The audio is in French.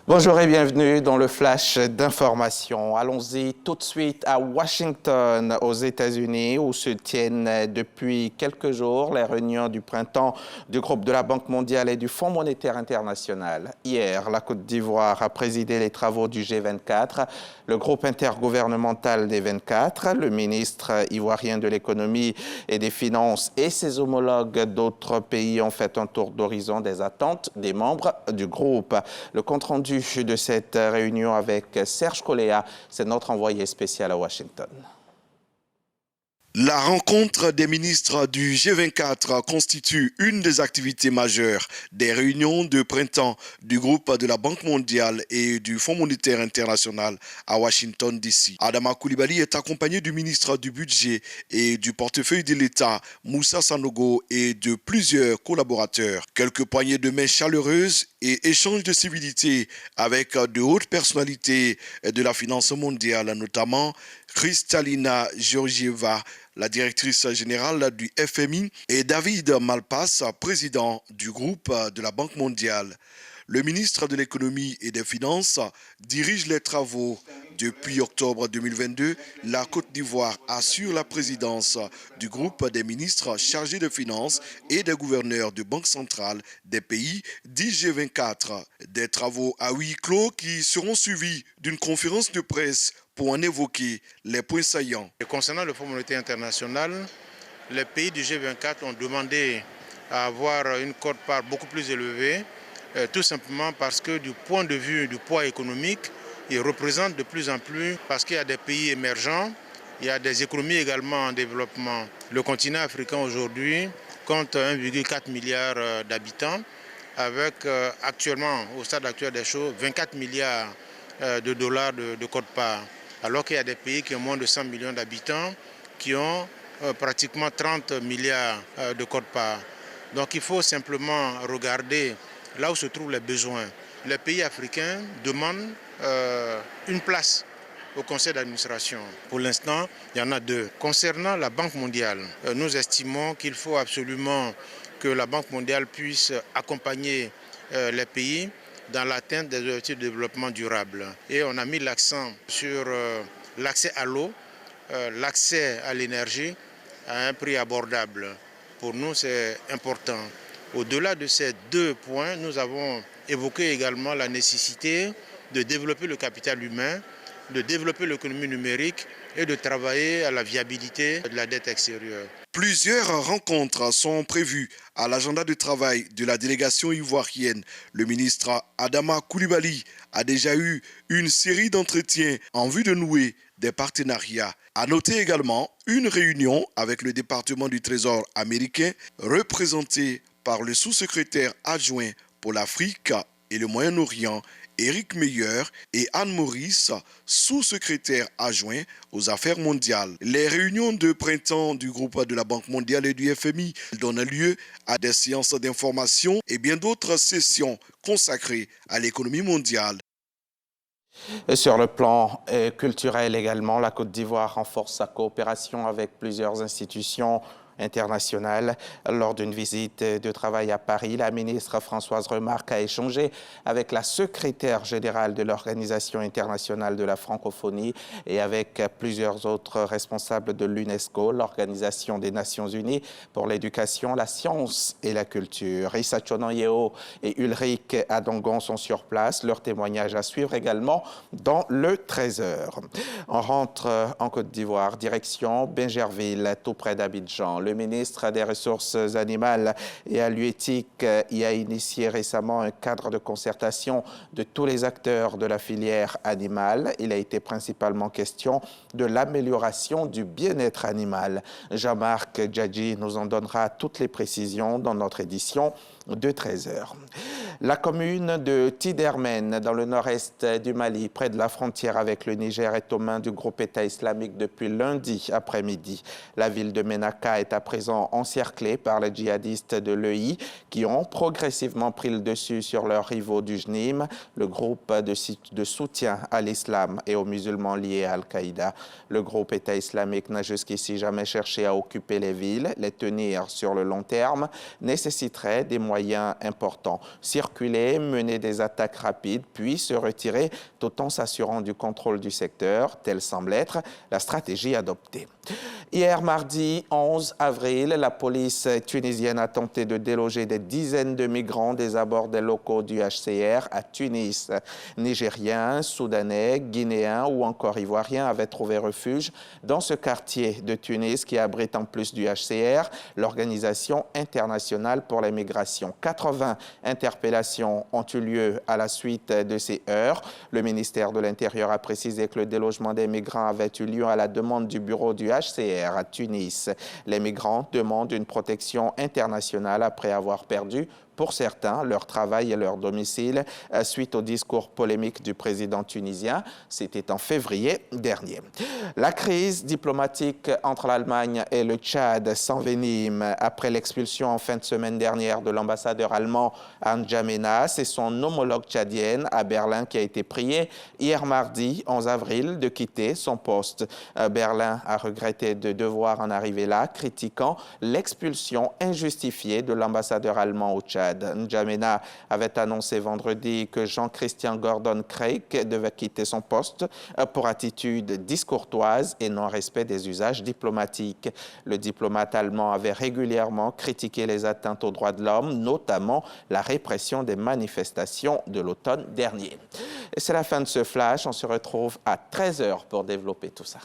Bonjour et bienvenue dans le flash d'information. Allons-y tout de suite à Washington, aux États-Unis, où se tiennent depuis quelques jours les réunions du printemps du groupe de la Banque mondiale et du Fonds monétaire international. Hier, la Côte d'Ivoire a présidé les travaux du G24, le groupe intergouvernemental des 24. Le ministre ivoirien de l'économie et des finances et ses homologues d'autres pays ont fait un tour d'horizon des attentes des membres du groupe. Le compte-rendu de cette réunion avec Serge Coléa, c'est notre envoyé spécial à Washington. La rencontre des ministres du G24 constitue une des activités majeures des réunions de printemps du groupe de la Banque mondiale et du Fonds monétaire international à Washington DC. Adama Coulibaly est accompagné du ministre du Budget et du portefeuille de l'État, Moussa Sanogo, et de plusieurs collaborateurs. Quelques poignées de main chaleureuses et échanges de civilité avec de hautes personnalités de la finance mondiale, notamment Kristalina Georgieva, la directrice générale du FMI, et David Malpass, président du groupe de la Banque mondiale. Le ministre de l'économie et des finances dirige les travaux. Depuis octobre 2022, la Côte d'Ivoire assure la présidence du groupe des ministres chargés de finances et des gouverneurs de banques centrales des pays dits G24. Des travaux à huis clos qui seront suivis d'une conférence de presse pour en évoquer les points saillants. Et concernant le Fonds monétaire international, les pays du G24 ont demandé à avoir une quote-part beaucoup plus élevée, tout simplement parce que du point de vue du poids économique, ils représentent de plus en plus, parce qu'il y a des pays émergents, il y a des économies également en développement. Le continent africain aujourd'hui compte 1,4 milliard d'habitants, avec actuellement, au stade actuel des choses, 24 milliards de dollars de quote-part. Alors qu'il y a des pays qui ont moins de 100 millions d'habitants, qui ont pratiquement 30 milliards de quote-part. Donc il faut simplement regarder là où se trouvent les besoins. Les pays africains demandent une place au conseil d'administration. Pour l'instant, il y en a deux. Concernant la Banque mondiale, nous estimons qu'il faut absolument que la Banque mondiale puisse accompagner les pays dans l'atteinte des objectifs de développement durable. Et on a mis l'accent sur l'accès à l'eau, l'accès à l'énergie à un prix abordable. Pour nous, c'est important. Au-delà de ces deux points, nous avons évoqué également la nécessité de développer le capital humain, de développer l'économie numérique et de travailler à la viabilité de la dette extérieure. Plusieurs rencontres sont prévues à l'agenda de travail de la délégation ivoirienne. Le ministre Adama Coulibaly a déjà eu une série d'entretiens en vue de nouer des partenariats. À noter également une réunion avec le département du Trésor américain représenté par le sous-secrétaire adjoint pour l'Afrique et le Moyen-Orient, Éric Meyer, et Anne Maurice, sous-secrétaire adjoint aux affaires mondiales. Les réunions de printemps du groupe de la Banque mondiale et du FMI donnent lieu à des séances d'information et bien d'autres sessions consacrées à l'économie mondiale. Sur le plan culturel également, la Côte d'Ivoire renforce sa coopération avec plusieurs institutions internationale. Lors d'une visite de travail à Paris, la ministre Françoise Remarque a échangé avec la secrétaire générale de l'Organisation internationale de la francophonie et avec plusieurs autres responsables de l'UNESCO, l'Organisation des Nations unies pour l'éducation, la science et la culture. Issa Chonanyeo et Ulrich Adongon sont sur place. Leur témoignage à suivre également dans le 13h. On rentre en Côte d'Ivoire, direction Bingerville, tout près d'Abidjan. Le ministre des Ressources animales et halieutiques y a initié récemment un cadre de concertation de tous les acteurs de la filière animale. Il a été principalement question de l'amélioration du bien-être animal. Jean-Marc Djadji nous en donnera toutes les précisions dans notre édition de 13h. La commune de Tidermen, dans le nord-est du Mali, près de la frontière avec le Niger, est aux mains du groupe État islamique depuis lundi après-midi. La ville de Ménaka est est à présent encerclée par les djihadistes de l'EI qui ont progressivement pris le dessus sur leurs rivaux du JNIM, le groupe de soutien à l'islam et aux musulmans liés à Al-Qaïda. Le groupe État islamique n'a jusqu'ici jamais cherché à occuper les villes. Les tenir sur le long terme nécessiterait des moyens importants. Circuler, mener des attaques rapides, puis se retirer tout en s'assurant du contrôle du secteur, telle semble être la stratégie adoptée. Hier mardi 11 avril, la police tunisienne a tenté de déloger des dizaines de migrants des abords des locaux du HCR à Tunis. Nigériens, Soudanais, Guinéens ou encore Ivoiriens avaient trouvé refuge dans ce quartier de Tunis qui abrite en plus du HCR l'Organisation internationale pour les migrations. 80 interpellations ont eu lieu à la suite de ces heurts. Le ministère de l'Intérieur a précisé que le délogement des migrants avait eu lieu à la demande du bureau du HCR à Tunis. Les migrants demandent une protection internationale après avoir perdu pour certains, leur travail et leur domicile suite au discours polémique du président tunisien. C'était en février dernier. La crise diplomatique entre l'Allemagne et le Tchad s'envenime après l'expulsion en fin de semaine dernière de l'ambassadeur allemand à N'Djamena. C'est son homologue tchadienne à Berlin qui a été prié hier mardi 11 avril de quitter son poste. Berlin a regretté de devoir en arriver là, critiquant l'expulsion injustifiée de l'ambassadeur allemand au Tchad. N'Djamena avait annoncé vendredi que Jean-Christian Gordon Craig devait quitter son poste pour attitude discourtoise et non-respect des usages diplomatiques. Le diplomate allemand avait régulièrement critiqué les atteintes aux droits de l'homme, notamment la répression des manifestations de l'automne dernier. Et c'est la fin de ce flash. On se retrouve à 13h pour développer tout ça.